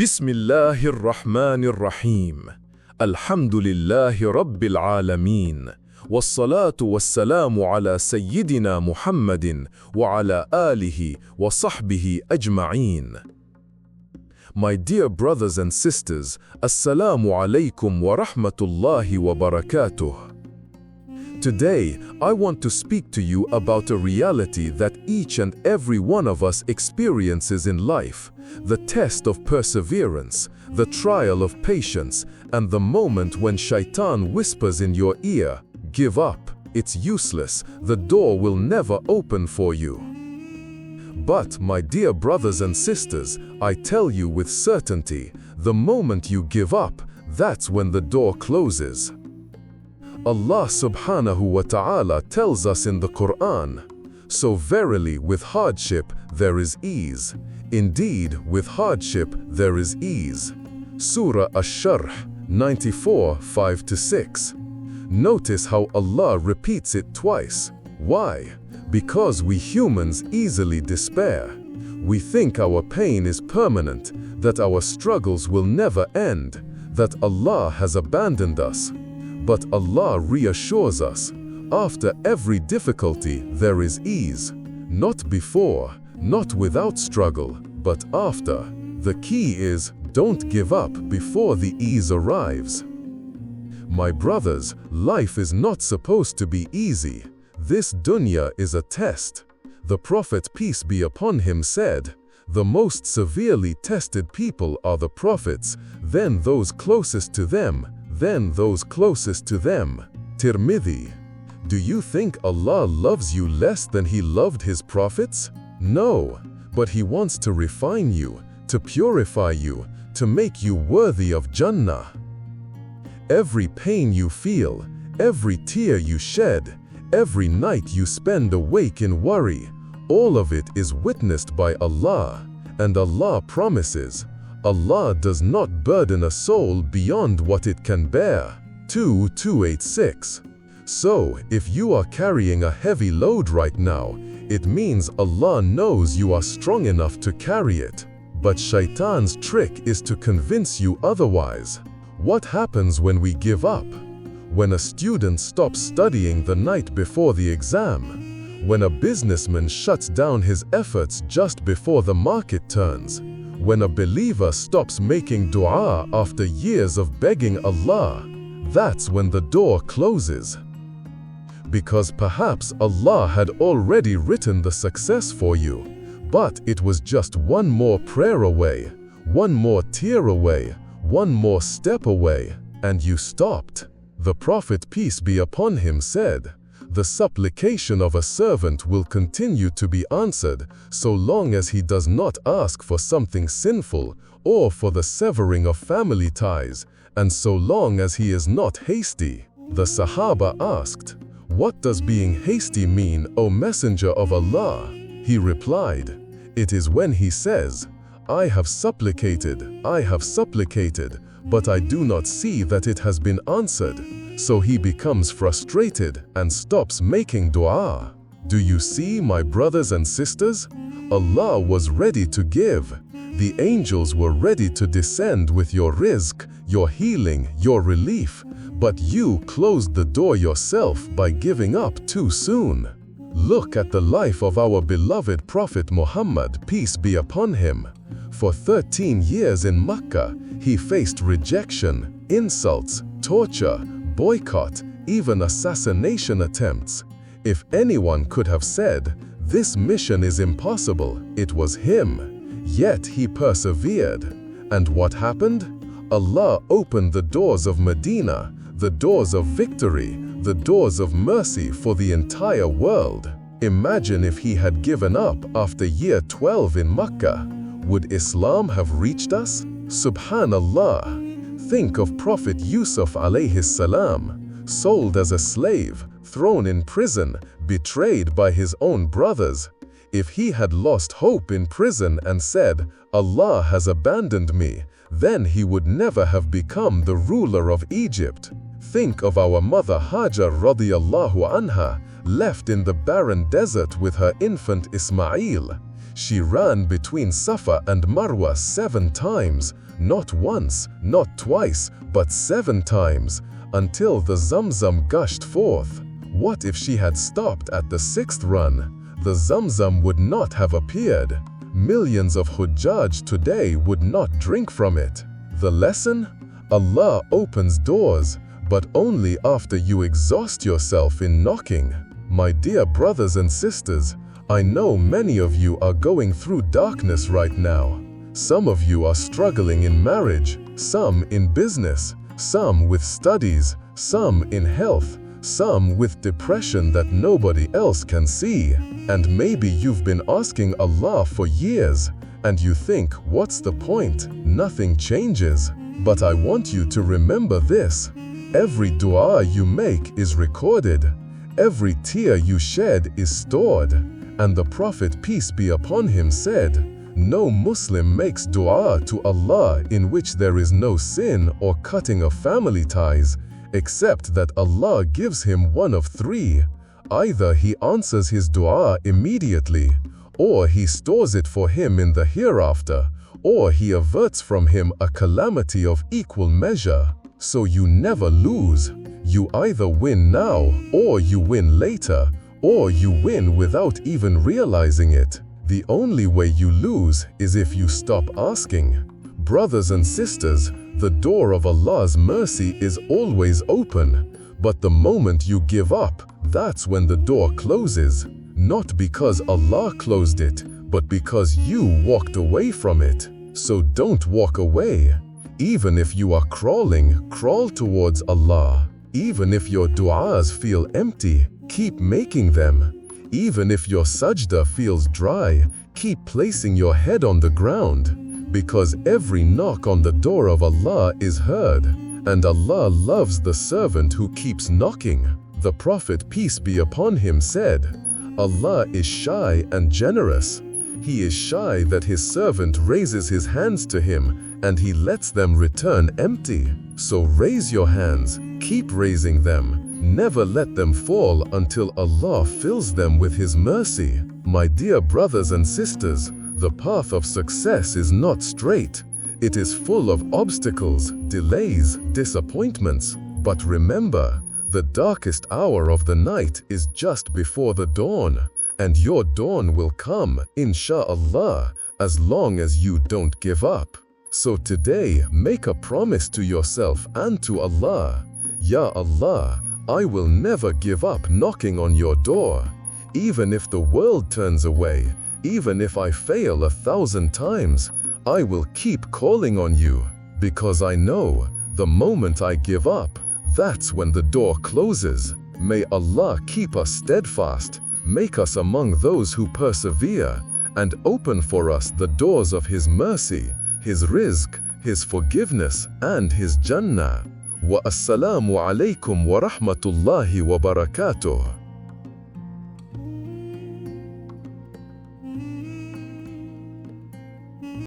بسم الله الرحمن الرحيم. الحمد لله رب العالمين، والصلاة والسلام على سيدنا محمد وعلى آله وصحبه أجمعين. My dear brothers and sisters, Assalamu alaikum wa rahmatullahi wa barakatuh. Today, I want to speak to you about a reality that each and every one of us experiences in life, the test of perseverance, the trial of patience, and the moment when Shaytan whispers in your ear, "Give up, it's useless, the door will never open for you." But, my dear brothers and sisters, I tell you with certainty, the moment you give up, that's when the door closes. Allah subhanahu wa ta'ala tells us in the Quran, "So verily with hardship there is ease. Indeed, with hardship there is ease." Surah Ash-Sharh 94, 5-6. Notice how Allah repeats it twice. Why? Because we humans easily despair. We think our pain is permanent, that our struggles will never end, that Allah has abandoned us. But Allah reassures us, after every difficulty there is ease. Not before, not without struggle, but after. The key is, don't give up before the ease arrives. My brothers, life is not supposed to be easy. This dunya is a test. The Prophet, peace be upon him, said, "The most severely tested people are the prophets, then those closest to them, then those closest to them." Tirmidhi. Do you think Allah loves you less than He loved His prophets? No, but He wants to refine you, to purify you, to make you worthy of Jannah. Every pain you feel, every tear you shed, every night you spend awake in worry, all of it is witnessed by Allah, and Allah promises, Allah does not burden a soul beyond what it can bear. 2:286. So, if you are carrying a heavy load right now, it means Allah knows you are strong enough to carry it. But Shaitan's trick is to convince you otherwise. What happens when we give up? When a student stops studying the night before the exam? When a businessman shuts down his efforts just before the market turns? When a believer stops making dua after years of begging Allah? That's when the door closes. Because perhaps Allah had already written the success for you, but it was just one more prayer away, one more tear away, one more step away, and you stopped. The Prophet, peace be upon him, said, "The supplication of a servant will continue to be answered so long as he does not ask for something sinful or for the severing of family ties, and so long as he is not hasty." The Sahaba asked, "What does being hasty mean, O Messenger of Allah?" He replied, "It is when he says, 'I have supplicated, but I do not see that it has been answered,' so he becomes frustrated and stops making dua." Do you see, my brothers and sisters? Allah was ready to give. The angels were ready to descend with your rizq, your healing, your relief, but you closed the door yourself by giving up too soon. Look at the life of our beloved Prophet Muhammad, peace be upon him. For 13 years in Mecca, he faced rejection, insults, torture, boycott, even assassination attempts. If anyone could have said, "This mission is impossible," it was him. Yet he persevered. And what happened? Allah opened the doors of Medina, the doors of victory, the doors of mercy for the entire world. Imagine if he had given up after year 12 in Mecca. Would Islam have reached us? Subhanallah. Think of Prophet Yusuf alayhi salam, sold as a slave, thrown in prison, betrayed by his own brothers. If he had lost hope in prison and said, "Allah has abandoned me," then he would never have become the ruler of Egypt. Think of our mother Hajar radiyallahu anha, left in the barren desert with her infant Ismail. She ran between Safa and Marwa 7 times, not once, not twice, but 7 times, until the Zamzam gushed forth. What if she had stopped at the 6th run? The Zamzam would not have appeared. Millions of Hujjaj today would not drink from it. The lesson? Allah opens doors, but only after you exhaust yourself in knocking. My dear brothers and sisters, I know many of you are going through darkness right now. Some of you are struggling in marriage, some in business, some with studies, some in health, some with depression that nobody else can see. And maybe you've been asking Allah for years, and you think, what's the point? Nothing changes. But I want you to remember this. Every dua you make is recorded. Every tear you shed is stored. And the Prophet, peace be upon him, said, no Muslim makes dua to Allah in which there is no sin or cutting of family ties, except that Allah gives him one of 3. Either he answers his dua immediately, or he stores it for him in the hereafter, or he averts from him a calamity of equal measure. So you never lose. You either win now, or you win later, or you win without even realizing it. The only way you lose is if you stop asking. Brothers and sisters, the door of Allah's mercy is always open, but the moment you give up, that's when the door closes. Not because Allah closed it, but because you walked away from it. So don't walk away. Even if you are crawling, crawl towards Allah. Even if your du'as feel empty, keep making them. Even if your sajda feels dry, keep placing your head on the ground. Because every knock on the door of Allah is heard, and Allah loves the servant who keeps knocking. The Prophet, peace be upon him, said, Allah is shy and generous. He is shy that his servant raises his hands to him, and he lets them return empty. So raise your hands, keep raising them. Never let them fall until Allah fills them with His mercy. My dear brothers and sisters, the path of success is not straight. It is full of obstacles, delays, disappointments. But remember, the darkest hour of the night is just before the dawn, and your dawn will come, insha'Allah, as long as you don't give up. So today, make a promise to yourself and to Allah. Ya Allah, I will never give up knocking on your door. Even if the world turns away, even if I fail 1,000 times, I will keep calling on you, because I know the moment I give up, that's when the door closes. May Allah keep us steadfast, make us among those who persevere, and open for us the doors of His mercy, His rizq, His forgiveness, and His Jannah. Wa assalamu alaykum wa rahmatullahi wa barakatuh.